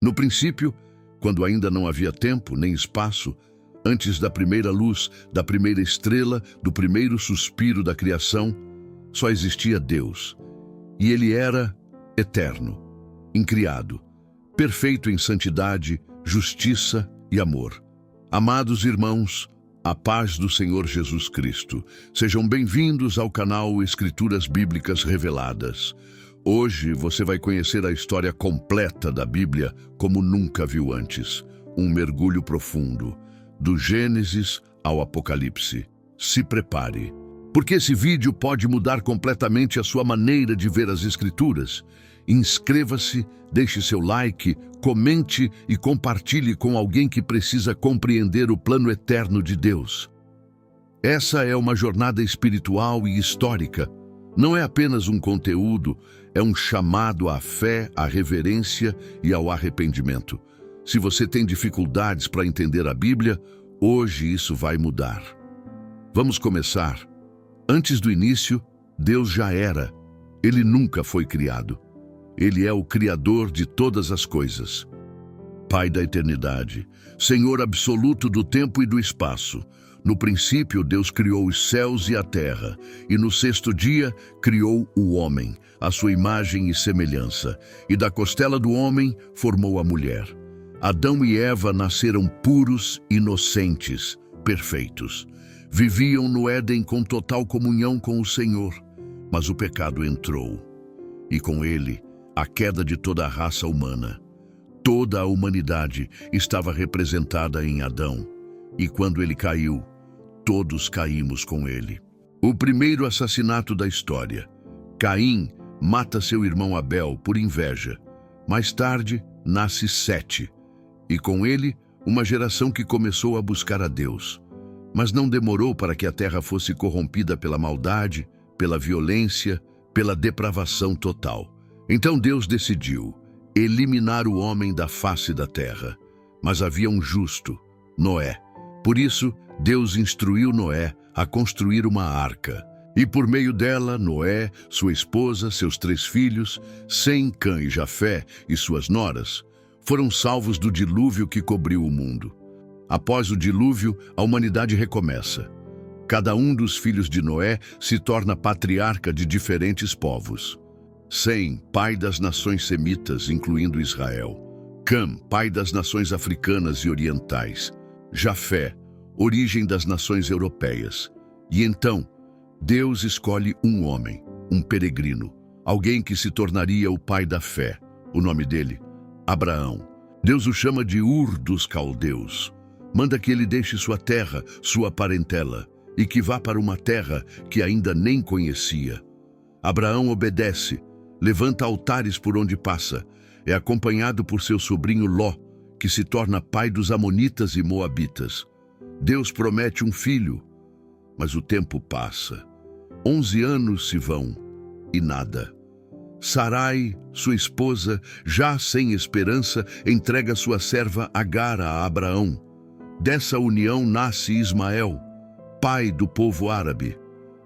No princípio, quando ainda não havia tempo nem espaço, antes da primeira luz, da primeira estrela, do primeiro suspiro da criação, só existia Deus. E Ele era eterno, incriado, perfeito em santidade, justiça e amor. Amados irmãos, a paz do Senhor Jesus Cristo. Sejam bem-vindos ao canal Escrituras Bíblicas Reveladas. Hoje você vai conhecer a história completa da Bíblia como nunca viu antes. Um mergulho profundo, do Gênesis ao Apocalipse. Se prepare, porque esse vídeo pode mudar completamente a sua maneira de ver as Escrituras. Inscreva-se, deixe seu like, comente e compartilhe com alguém que precisa compreender o plano eterno de Deus. Essa é uma jornada espiritual e histórica. Não é apenas um conteúdo, é um chamado à fé, à reverência e ao arrependimento. Se você tem dificuldades para entender a Bíblia, hoje isso vai mudar. Vamos começar. Antes do início, Deus já era. Ele nunca foi criado. Ele é o Criador de todas as coisas. Pai da eternidade, Senhor absoluto do tempo e do espaço. No princípio, Deus criou os céus e a terra, e no sexto dia criou o homem, à sua imagem e semelhança, e da costela do homem formou a mulher. Adão e Eva nasceram puros, inocentes, perfeitos. Viviam no Éden com total comunhão com o Senhor, mas o pecado entrou, e com ele, a queda de toda a raça humana. Toda a humanidade estava representada em Adão, e quando ele caiu, todos caímos com ele. O primeiro assassinato da história. Caim mata seu irmão Abel por inveja. Mais tarde, nasce Sete, e com ele, uma geração que começou a buscar a Deus. Mas não demorou para que a terra fosse corrompida pela maldade, pela violência, pela depravação total. Então Deus decidiu eliminar o homem da face da terra. Mas havia um justo, Noé. Por isso, Deus instruiu Noé a construir uma arca. E por meio dela, Noé, sua esposa, seus 3 filhos, Sem, Cã e Jafé e suas noras, foram salvos do dilúvio que cobriu o mundo. Após o dilúvio, a humanidade recomeça. Cada um dos filhos de Noé se torna patriarca de diferentes povos. Sem, pai das nações semitas, incluindo Israel. Cã, pai das nações africanas e orientais. Jafé, origem das nações europeias. E então, Deus escolhe um homem, um peregrino, alguém que se tornaria o pai da fé. O nome dele, Abraão. Deus o chama de Ur dos Caldeus. Manda que ele deixe sua terra, sua parentela, e que vá para uma terra que ainda nem conhecia. Abraão obedece, levanta altares por onde passa, é acompanhado por seu sobrinho Ló, que se torna pai dos amonitas e moabitas. Deus promete um filho, mas o tempo passa. 11 anos se vão e nada. Sarai, sua esposa, já sem esperança, entrega sua serva Agar a Abraão. Dessa união nasce Ismael, pai do povo árabe.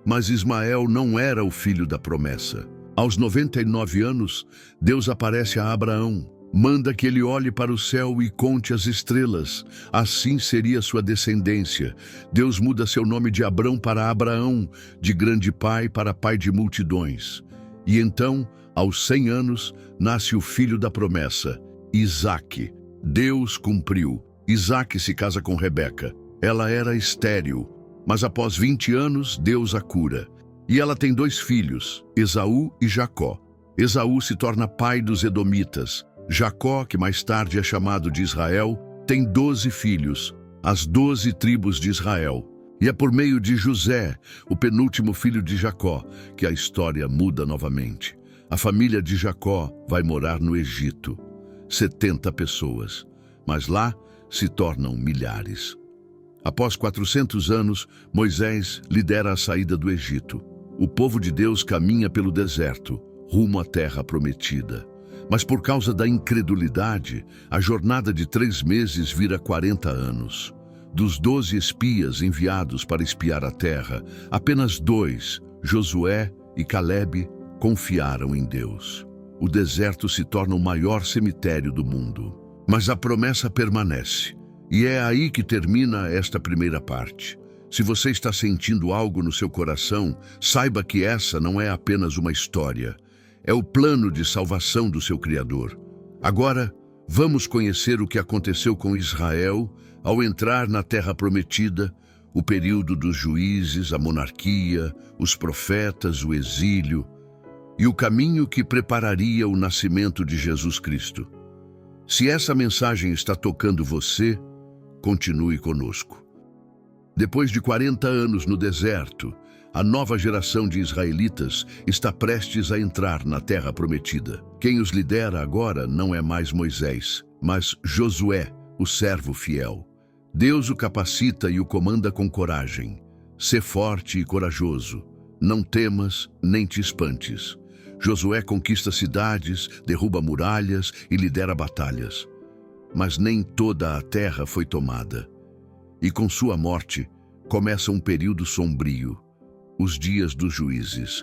Mas Ismael não era o filho da promessa. Aos 99 anos, Deus aparece a Abraão. Manda que ele olhe para o céu e conte as estrelas. Assim seria sua descendência. Deus muda seu nome de Abrão para Abraão, de grande pai para pai de multidões. E então, aos 100 anos, nasce o filho da promessa, Isaque. Deus cumpriu. Isaque se casa com Rebeca. Ela era estéril, mas após 20 anos, Deus a cura. E ela tem 2 filhos, Esaú e Jacó. Esaú se torna pai dos edomitas. Jacó, que mais tarde é chamado de Israel, tem 12 filhos, as 12 tribos de Israel. E é por meio de José, o penúltimo filho de Jacó, que a história muda novamente. A família de Jacó vai morar no Egito. 70 pessoas, mas lá se tornam milhares. Após 400 anos, Moisés lidera a saída do Egito. O povo de Deus caminha pelo deserto, rumo à terra prometida. Mas por causa da incredulidade, a jornada de 3 meses vira 40 anos. Dos 12 espias enviados para espiar a terra, apenas 2, Josué e Calebe, confiaram em Deus. O deserto se torna o maior cemitério do mundo. Mas a promessa permanece. E é aí que termina esta primeira parte. Se você está sentindo algo no seu coração, saiba que essa não é apenas uma história. É o plano de salvação do seu Criador. Agora, vamos conhecer o que aconteceu com Israel ao entrar na Terra Prometida, o período dos juízes, a monarquia, os profetas, o exílio e o caminho que prepararia o nascimento de Jesus Cristo. Se essa mensagem está tocando você, continue conosco. Depois de 40 anos no deserto, a nova geração de israelitas está prestes a entrar na Terra Prometida. Quem os lidera agora não é mais Moisés, mas Josué, o servo fiel. Deus o capacita e o comanda com coragem. Sê forte e corajoso. Não temas nem te espantes. Josué conquista cidades, derruba muralhas e lidera batalhas. Mas nem toda a terra foi tomada. E com sua morte, começa um período sombrio, os dias dos juízes.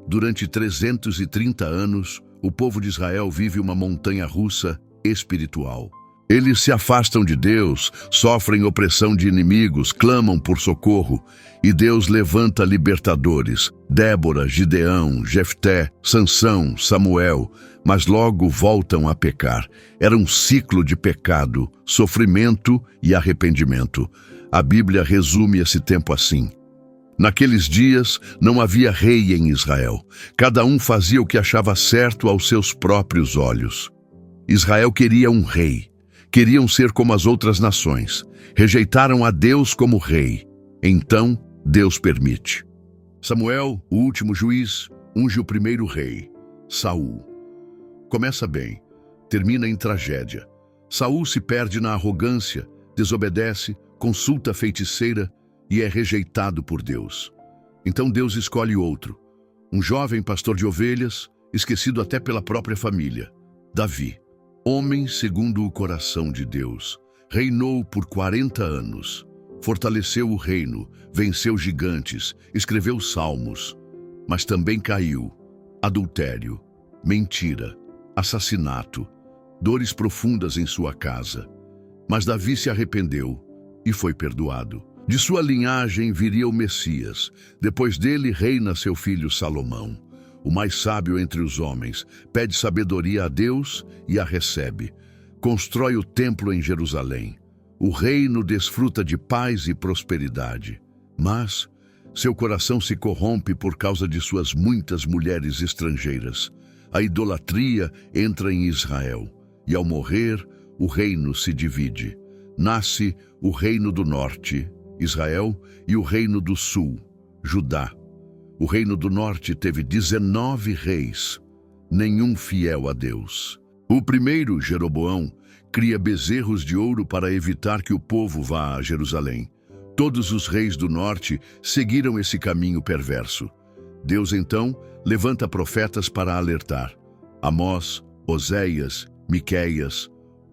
Durante 330 anos, o povo de Israel vive uma montanha-russa espiritual. Eles se afastam de Deus, sofrem opressão de inimigos, clamam por socorro, e Deus levanta libertadores, Débora, Gideão, Jefté, Sansão, Samuel, mas logo voltam a pecar. Era um ciclo de pecado, sofrimento e arrependimento. A Bíblia resume esse tempo assim: naqueles dias não havia rei em Israel. Cada um fazia o que achava certo aos seus próprios olhos. Israel queria um rei. Queriam ser como as outras nações. Rejeitaram a Deus como rei. Então, Deus permite. Samuel, o último juiz, unge o primeiro rei, Saul. Começa bem, termina em tragédia. Saul se perde na arrogância, desobedece, consulta a feiticeira e é rejeitado por Deus. Então Deus escolhe outro, um jovem pastor de ovelhas, esquecido até pela própria família, Davi. Homem segundo o coração de Deus, reinou por 40 anos, fortaleceu o reino, venceu gigantes, escreveu salmos, mas também caiu. Adultério, mentira, assassinato, dores profundas em sua casa. Mas Davi se arrependeu e foi perdoado. De sua linhagem viria o Messias. Depois dele reina seu filho Salomão. O mais sábio entre os homens, pede sabedoria a Deus e a recebe. Constrói o templo em Jerusalém. O reino desfruta de paz e prosperidade. Mas seu coração se corrompe por causa de suas muitas mulheres estrangeiras. A idolatria entra em Israel. E ao morrer, o reino se divide. Nasce o reino do norte, Israel, e o reino do sul, Judá. O reino do norte teve 19 reis, nenhum fiel a Deus. O primeiro, Jeroboão, cria bezerros de ouro para evitar que o povo vá a Jerusalém. Todos os reis do norte seguiram esse caminho perverso. Deus, então, levanta profetas para alertar. Amós, Oséias, Miqueias,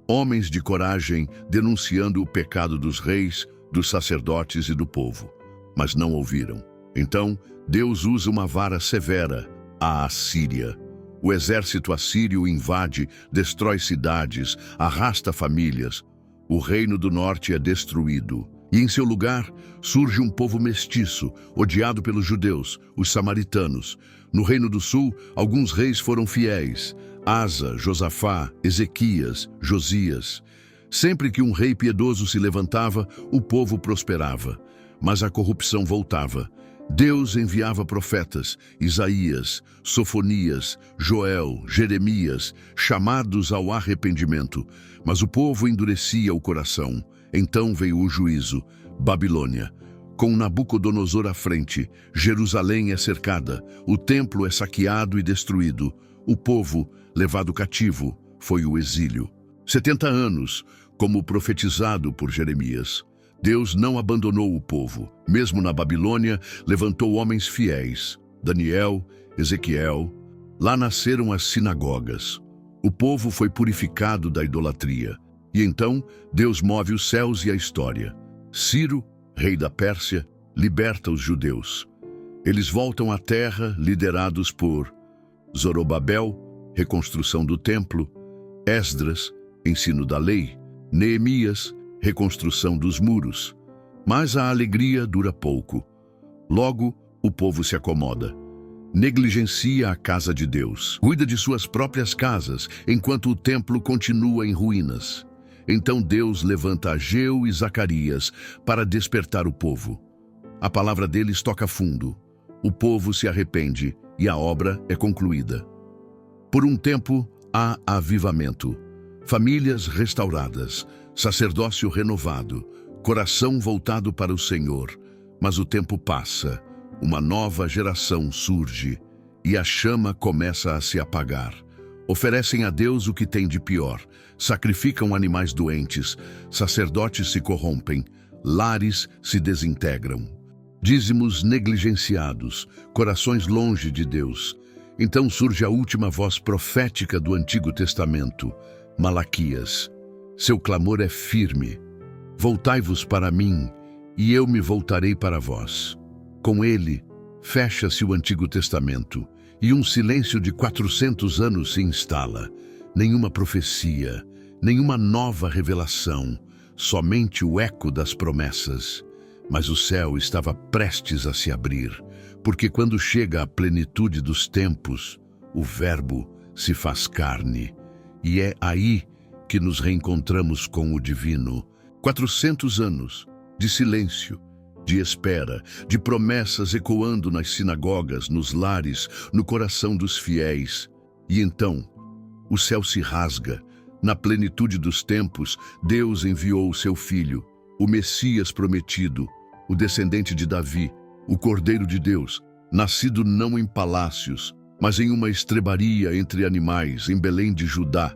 homens de coragem denunciando o pecado dos reis, dos sacerdotes e do povo. Mas não ouviram. Então, Deus usa uma vara severa, a Assíria. O exército assírio invade, destrói cidades, arrasta famílias. O reino do norte é destruído. E em seu lugar surge um povo mestiço, odiado pelos judeus, os samaritanos. No reino do sul, alguns reis foram fiéis: Asa, Josafá, Ezequias, Josias. Sempre que um rei piedoso se levantava, o povo prosperava. Mas a corrupção voltava. Deus enviava profetas, Isaías, Sofonias, Joel, Jeremias, chamados ao arrependimento, mas o povo endurecia o coração. Então veio o juízo, Babilônia. Com Nabucodonosor à frente, Jerusalém é cercada, o templo é saqueado e destruído. O povo, levado cativo, foi o exílio. 70 anos, como profetizado por Jeremias. Deus não abandonou o povo. Mesmo na Babilônia, levantou homens fiéis. Daniel, Ezequiel. Lá nasceram as sinagogas. O povo foi purificado da idolatria. E então, Deus move os céus e a história. Ciro, rei da Pérsia, liberta os judeus. Eles voltam à terra, liderados por Zorobabel, reconstrução do templo, Esdras, ensino da lei. Neemias, reconstrução dos muros. Mas a alegria dura pouco. Logo, o povo se acomoda. Negligencia a casa de Deus. Cuida de suas próprias casas, enquanto o templo continua em ruínas. Então Deus levanta Ageu e Zacarias para despertar o povo. A palavra deles toca fundo. O povo se arrepende e a obra é concluída. Por um tempo, há avivamento. Famílias restauradas, sacerdócio renovado, coração voltado para o Senhor. Mas o tempo passa, uma nova geração surge e a chama começa a se apagar. Oferecem a Deus o que tem de pior, sacrificam animais doentes, sacerdotes se corrompem, lares se desintegram. Dízimos negligenciados, corações longe de Deus. Então surge a última voz profética do Antigo Testamento, Malaquias. Seu clamor é firme. Voltai-vos para mim, e eu me voltarei para vós. Com ele, fecha-se o Antigo Testamento, e um silêncio de 400 anos se instala. Nenhuma profecia, nenhuma nova revelação, somente o eco das promessas. Mas o céu estava prestes a se abrir, porque quando chega a plenitude dos tempos, o Verbo se faz carne. E é aí que nos reencontramos com o Divino. 400 anos de silêncio, de espera, de promessas ecoando nas sinagogas, nos lares, no coração dos fiéis. E então, o céu se rasga. Na plenitude dos tempos, Deus enviou o seu Filho, o Messias prometido, o descendente de Davi, o Cordeiro de Deus, nascido não em palácios, mas em uma estrebaria entre animais, em Belém de Judá.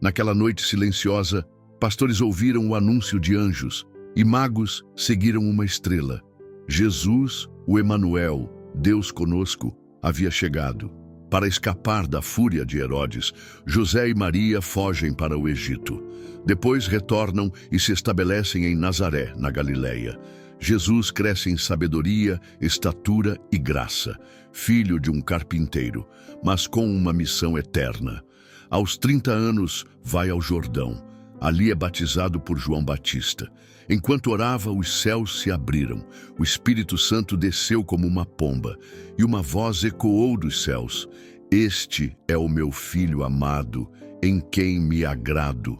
Naquela noite silenciosa, pastores ouviram o anúncio de anjos, e magos seguiram uma estrela. Jesus, o Emanuel, Deus conosco, havia chegado. Para escapar da fúria de Herodes, José e Maria fogem para o Egito. Depois retornam e se estabelecem em Nazaré, na Galileia. Jesus cresce em sabedoria, estatura e graça, filho de um carpinteiro, mas com uma missão eterna. Aos 30 anos, vai ao Jordão. Ali é batizado por João Batista. Enquanto orava, os céus se abriram. O Espírito Santo desceu como uma pomba, e uma voz ecoou dos céus: Este é o meu Filho amado, em quem me agrado.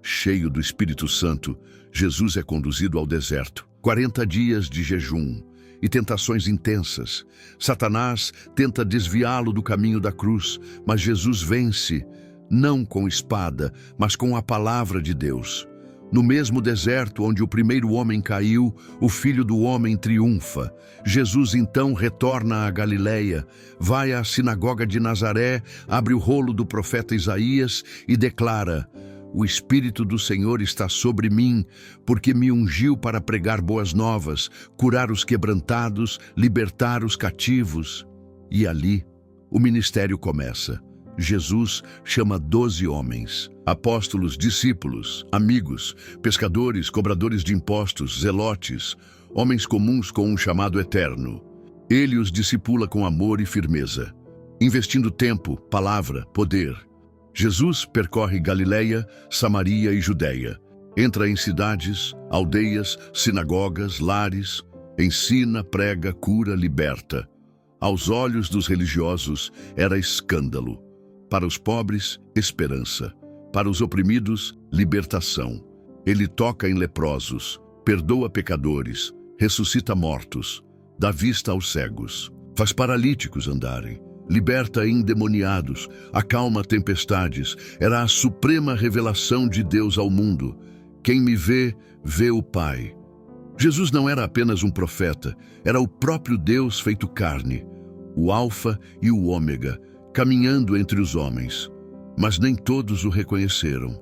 Cheio do Espírito Santo, Jesus é conduzido ao deserto. 40 dias de jejum e tentações intensas. Satanás tenta desviá-lo do caminho da cruz, mas Jesus vence, não com espada, mas com a palavra de Deus. No mesmo deserto onde o primeiro homem caiu, o Filho do Homem triunfa. Jesus então retorna à Galileia, vai à sinagoga de Nazaré, abre o rolo do profeta Isaías e declara: O Espírito do Senhor está sobre mim, porque me ungiu para pregar boas novas, curar os quebrantados, libertar os cativos. E ali, o ministério começa. Jesus chama 12 homens, apóstolos, discípulos, amigos, pescadores, cobradores de impostos, zelotes, homens comuns com um chamado eterno. Ele os discipula com amor e firmeza, investindo tempo, palavra, poder. Jesus percorre Galileia, Samaria e Judeia. Entra em cidades, aldeias, sinagogas, lares, ensina, prega, cura, liberta. Aos olhos dos religiosos era escândalo. Para os pobres, esperança. Para os oprimidos, libertação. Ele toca em leprosos, perdoa pecadores, ressuscita mortos, dá vista aos cegos, faz paralíticos andarem, liberta endemoniados, acalma tempestades. Era a suprema revelação de Deus ao mundo. Quem me vê, vê o Pai. Jesus não era apenas um profeta, era o próprio Deus feito carne, o Alfa e o Ômega, caminhando entre os homens. Mas nem todos o reconheceram.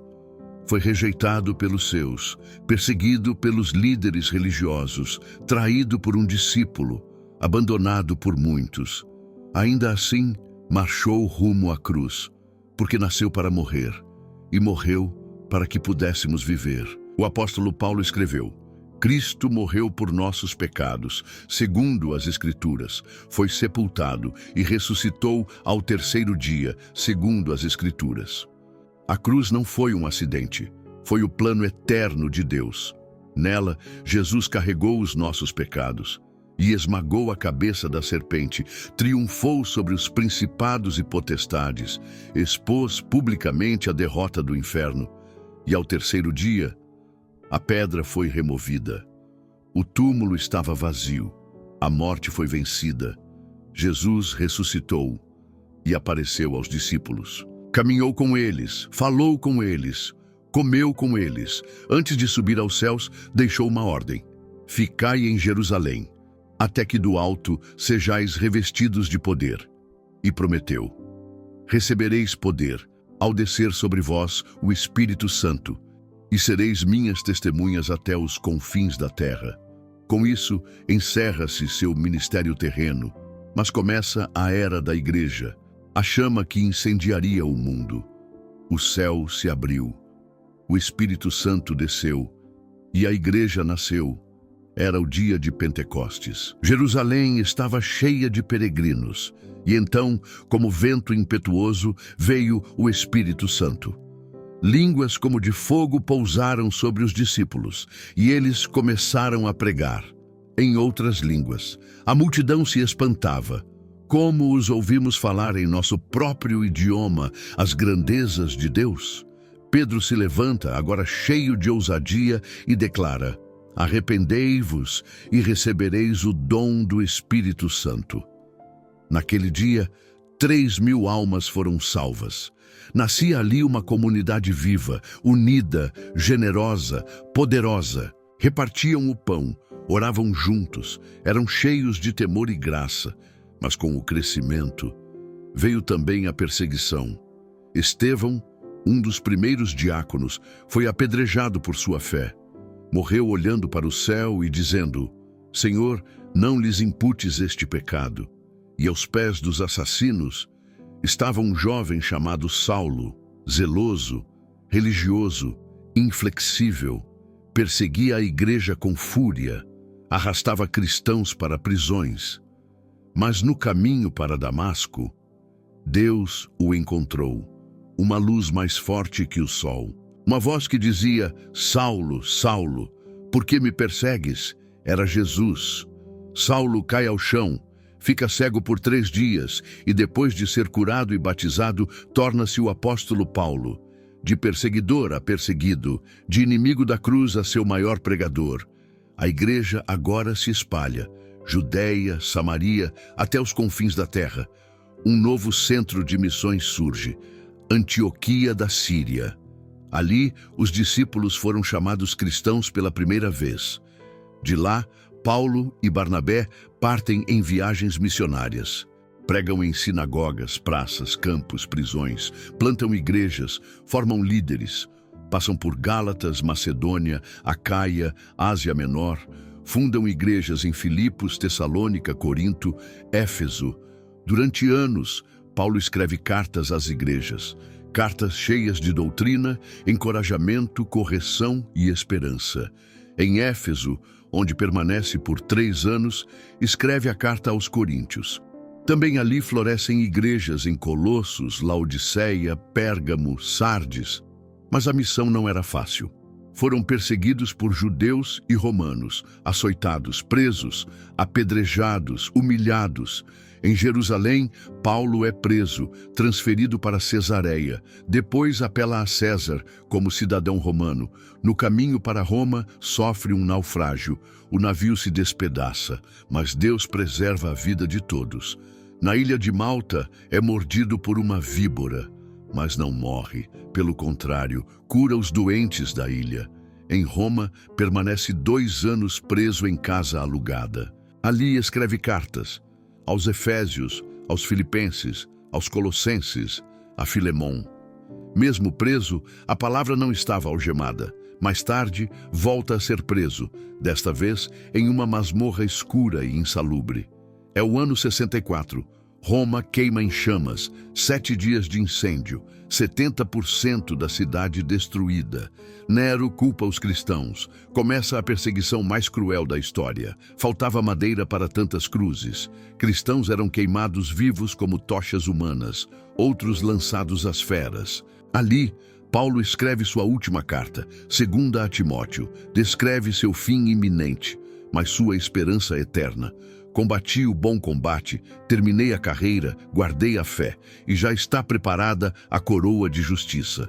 Foi rejeitado pelos seus, perseguido pelos líderes religiosos, traído por um discípulo, abandonado por muitos. Ainda assim, marchou rumo à cruz, porque nasceu para morrer, e morreu para que pudéssemos viver. O apóstolo Paulo escreveu: Cristo morreu por nossos pecados, segundo as Escrituras, foi sepultado e ressuscitou ao terceiro dia, segundo as Escrituras. A cruz não foi um acidente, foi o plano eterno de Deus. Nela, Jesus carregou os nossos pecados e esmagou a cabeça da serpente, triunfou sobre os principados e potestades, expôs publicamente a derrota do inferno. E ao terceiro dia, a pedra foi removida. O túmulo estava vazio, a morte foi vencida. Jesus ressuscitou e apareceu aos discípulos. Caminhou com eles, falou com eles, comeu com eles. Antes de subir aos céus, deixou uma ordem: ficai em Jerusalém, até que do alto sejais revestidos de poder. E prometeu: recebereis poder ao descer sobre vós o Espírito Santo, e sereis minhas testemunhas até os confins da terra. Com isso, encerra-se seu ministério terreno, mas começa a era da igreja, a chama que incendiaria o mundo. O céu se abriu, o Espírito Santo desceu, e a igreja nasceu. Era o dia de Pentecostes. Jerusalém estava cheia de peregrinos, e então, como vento impetuoso, veio o Espírito Santo. Línguas como de fogo pousaram sobre os discípulos, e eles começaram a pregar em outras línguas. A multidão se espantava. Como os ouvimos falar em nosso próprio idioma as grandezas de Deus? Pedro se levanta, agora cheio de ousadia, e declara: arrependei-vos e recebereis o dom do Espírito Santo. Naquele dia, 3.000 almas foram salvas. Nascia ali uma comunidade viva, unida, generosa, poderosa. Repartiam o pão, oravam juntos, eram cheios de temor e graça. Mas com o crescimento, veio também a perseguição. Estevão, um dos primeiros diáconos, foi apedrejado por sua fé. Morreu olhando para o céu e dizendo: Senhor, não lhes imputes este pecado. E aos pés dos assassinos estava um jovem chamado Saulo, zeloso, religioso, inflexível. Perseguia a igreja com fúria, arrastava cristãos para prisões. Mas no caminho para Damasco, Deus o encontrou, uma luz mais forte que o sol. Uma voz que dizia: Saulo, Saulo, por que me persegues? Era Jesus. Saulo cai ao chão, fica cego por 3 dias e depois de ser curado e batizado, torna-se o apóstolo Paulo. De perseguidor a perseguido, de inimigo da cruz a seu maior pregador. A igreja agora se espalha, Judeia, Samaria, até os confins da terra. Um novo centro de missões surge, Antioquia da Síria. Ali, os discípulos foram chamados cristãos pela primeira vez. De lá, Paulo e Barnabé partem em viagens missionárias. Pregam em sinagogas, praças, campos, prisões, plantam igrejas, formam líderes. Passam por Gálatas, Macedônia, Acaia, Ásia Menor. Fundam igrejas em Filipos, Tessalônica, Corinto, Éfeso. Durante anos, Paulo escreve cartas às igrejas. Cartas cheias de doutrina, encorajamento, correção e esperança. Em Éfeso, onde permanece por 3 anos, escreve a carta aos Coríntios. Também ali florescem igrejas em Colossos, Laodiceia, Pérgamo, Sardes. Mas a missão não era fácil. Foram perseguidos por judeus e romanos, açoitados, presos, apedrejados, humilhados. Em Jerusalém, Paulo é preso, transferido para Cesareia. Depois apela a César como cidadão romano. No caminho para Roma, sofre um naufrágio. O navio se despedaça, mas Deus preserva a vida de todos. Na ilha de Malta, é mordido por uma víbora, mas não morre. Pelo contrário, cura os doentes da ilha. Em Roma, permanece 2 anos preso em casa alugada. Ali escreve cartas aos Efésios, aos Filipenses, aos Colossenses, a Filemon. Mesmo preso, a palavra não estava algemada. Mais tarde, volta a ser preso, desta vez em uma masmorra escura e insalubre. É o ano 64. Roma queima em chamas, 7 dias de incêndio, 70% da cidade destruída. Nero culpa os cristãos. Começa a perseguição mais cruel da história. Faltava madeira para tantas cruzes. Cristãos eram queimados vivos como tochas humanas, outros lançados às feras. Ali, Paulo escreve sua última carta, segunda a Timóteo, descreve seu fim iminente, mas sua esperança eterna. Combati o bom combate, terminei a carreira, guardei a fé, e já está preparada a coroa de justiça.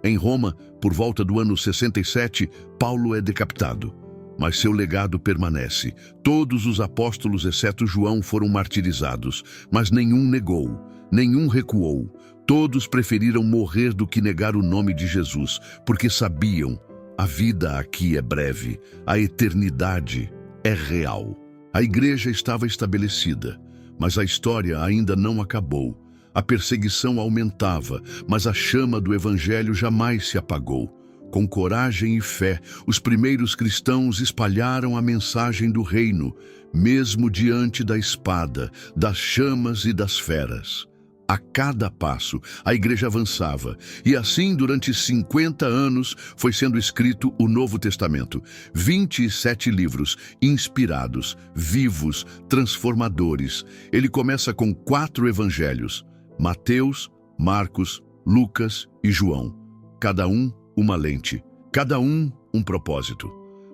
Em Roma, por volta do ano 67, Paulo é decapitado, mas seu legado permanece. Todos os apóstolos, exceto João, foram martirizados, mas nenhum negou, nenhum recuou. Todos preferiram morrer do que negar o nome de Jesus, porque sabiam, a vida aqui é breve, a eternidade é real. A igreja estava estabelecida, mas a história ainda não acabou. A perseguição aumentava, mas a chama do evangelho jamais se apagou. Com coragem e fé, os primeiros cristãos espalharam a mensagem do reino, mesmo diante da espada, das chamas e das feras. A cada passo, a igreja avançava, e assim, durante 50 anos, foi sendo escrito o Novo Testamento. 27 livros, inspirados, vivos, transformadores. Ele começa com 4 evangelhos: Mateus, Marcos, Lucas e João. Cada um uma lente, cada um propósito.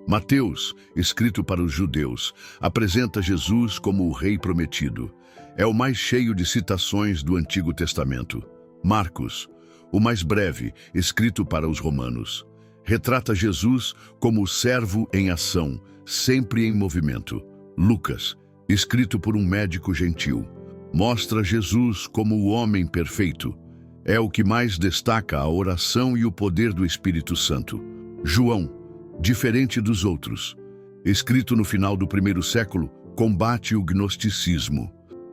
Mateus, escrito para os judeus, apresenta Jesus como o Rei prometido. É o mais cheio de citações do Antigo Testamento. Marcos, o mais breve, escrito para os romanos, retrata Jesus como o servo em ação, sempre em movimento. Lucas, escrito por um médico gentil, mostra Jesus como o homem perfeito. É o que mais destaca a oração e o poder do Espírito Santo. João, diferente dos outros, escrito no final do primeiro século, combate o gnosticismo.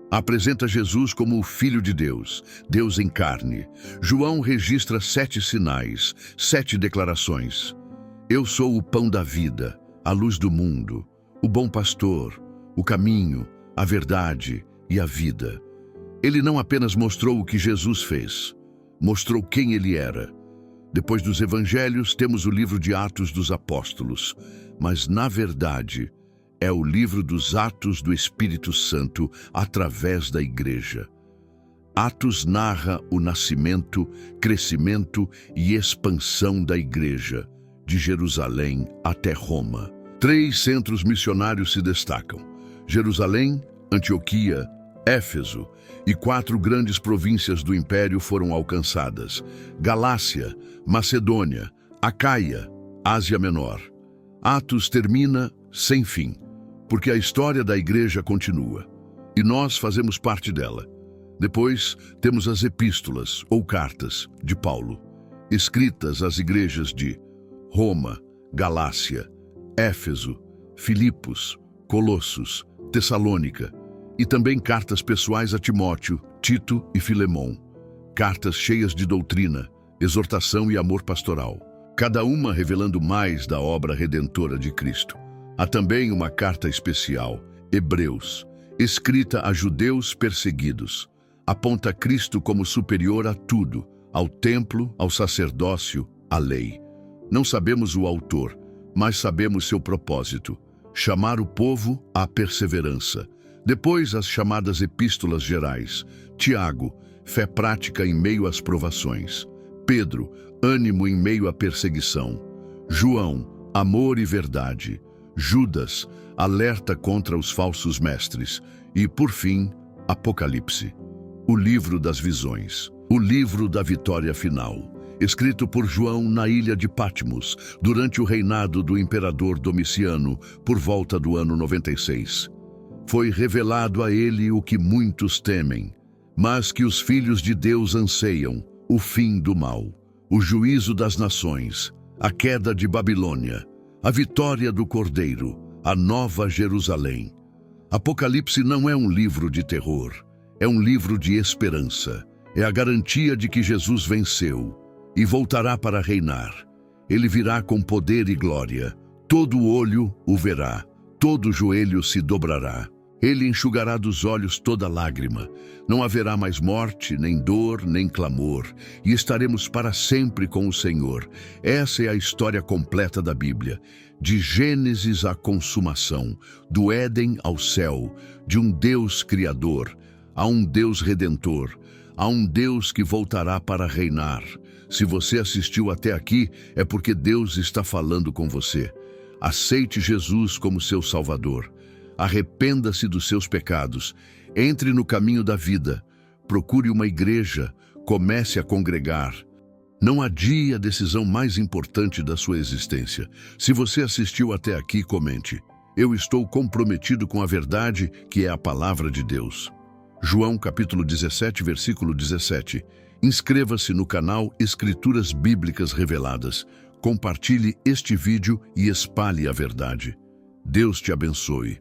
Apresenta Jesus como o Filho de Deus, Deus em carne. João registra 7 sinais, 7 declarações. Eu sou o pão da vida, a luz do mundo, o bom pastor, o caminho, a verdade e a vida. Ele não apenas mostrou o que Jesus fez, mostrou quem ele era. Depois dos evangelhos, temos o livro de Atos dos Apóstolos, mas, na verdade, é o livro dos Atos do Espírito Santo através da igreja. Atos narra o nascimento, crescimento e expansão da igreja, de Jerusalém até Roma. 3 centros missionários se destacam: Jerusalém, Antioquia, Éfeso, e 4 grandes províncias do Império foram alcançadas: Galácia, Macedônia, Acaia, Ásia Menor. Atos termina sem fim, porque a história da igreja continua, e nós fazemos parte dela. Depois, temos as epístolas, ou cartas, de Paulo, escritas às igrejas de Roma, Galácia, Éfeso, Filipos, Colossos, Tessalônica, e também cartas pessoais a Timóteo, Tito e Filemon. Cartas cheias de doutrina, exortação e amor pastoral, cada uma revelando mais da obra redentora de Cristo. Há também uma carta especial, Hebreus, escrita a judeus perseguidos. Aponta Cristo como superior a tudo, ao templo, ao sacerdócio, à lei. Não sabemos o autor, mas sabemos seu propósito: chamar o povo à perseverança. Depois, as chamadas epístolas gerais. Tiago, fé prática em meio às provações. Pedro, ânimo em meio à perseguição. João, amor e verdade. Judas, alerta contra os falsos mestres. E, por fim, Apocalipse, o livro das visões, o livro da vitória final, escrito por João na ilha de Patmos, durante o reinado do imperador Domiciano, por volta do ano 96. Foi revelado a ele o que muitos temem, mas que os filhos de Deus anseiam: o fim do mal, o juízo das nações, a queda de Babilônia, a vitória do Cordeiro, a nova Jerusalém. Apocalipse não é um livro de terror, é um livro de esperança. É a garantia de que Jesus venceu e voltará para reinar. Ele virá com poder e glória. Todo olho o verá, todo joelho se dobrará. Ele enxugará dos olhos toda lágrima. Não haverá mais morte, nem dor, nem clamor, e estaremos para sempre com o Senhor. Essa é a história completa da Bíblia, de Gênesis à consumação, do Éden ao céu, de um Deus criador, a um Deus redentor, a um Deus que voltará para reinar. Se você assistiu até aqui, é porque Deus está falando com você. Aceite Jesus como seu Salvador. Arrependa-se dos seus pecados. Entre no caminho da vida. Procure uma igreja. Comece a congregar. Não adie a decisão mais importante da sua existência. Se você assistiu até aqui, comente. Eu estou comprometido com a verdade, que é a palavra de Deus. João capítulo 17, versículo 17. Inscreva-se no canal Escrituras Bíblicas Reveladas. Compartilhe este vídeo e espalhe a verdade. Deus te abençoe.